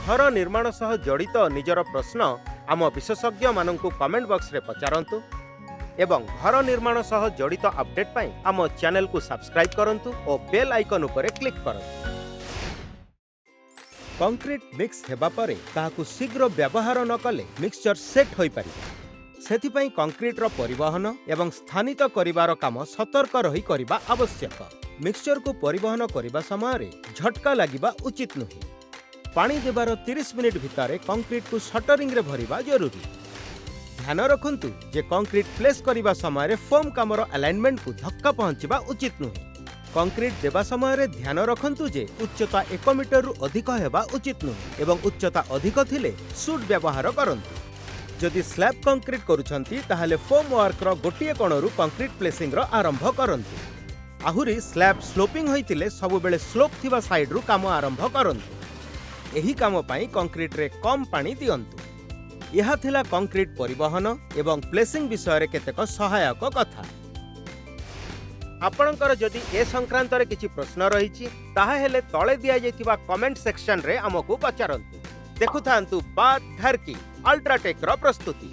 घर निर्माण सह जड़ित निजर प्रश्न आम विशेषज्ञ माननकु कमेंट बॉक्स रे पचारंतु एवं घर निर्माण सह जड़ित अपडेट पाई आम चैनल को सब्सक्राइब करंतु और बेल आइकन उपरे क्लिक करंतु। कंक्रीट मिक्स हेबा परे ताहाकु शीघ्र व्यवहार न कले मिक्सचर सेट होई पारिबो। सेथिपई कंक्रीट रो परिवहन एवं स्थानित करिवार काम सतर्क रही करिबा आवश्यक। मिक्सचर को परिवहन करिबा समय रे झटका लागिबा उचित नुहे। पानी देबार 30 मिनिट भितर कंक्रीट को शटरिंग रे भरिबा जरूरी। ध्यान रखंतु जे कंक्रीट प्लेस करिबा समय रे फोम कामर अलाइनमेंट को धक्का पहुंचीबा उचित नुहे। कंक्रीट देबा समय रे ध्यान रखंतु जे उच्चता 1 मीटर रु अधिक हेबा उचित नुहे एवं उच्चता अधिक थिले सूट व्यवहार करंतु। जदि स्लैब कंक्रीट करूछंती ताहाले फोम वर्क रो गोटिए कोणरू कंक्रीट प्लेसिंग रो आरंभ करंतु। आहुरी स्लैब स्लोपिंग होइतिले सब बेले स्लोप थिबा साइड रु काम आरंभ करंतु। एही काम पाई कंक्रीट रे कम पानी दियंतु। यह थिला कंक्रीट परिवहन एवं प्लेसिंग विषय रे केतेक सहायक कथा। आपणकर जदि ए संक्रांत रे किछि प्रश्न रहिछि ताहा हेले तळे दिया जैतिबा कमेंट सेक्शन रे हमकु पचारंतु। देखुथांतु बात घर की अल्ट्राटेक रो प्रस्तुति।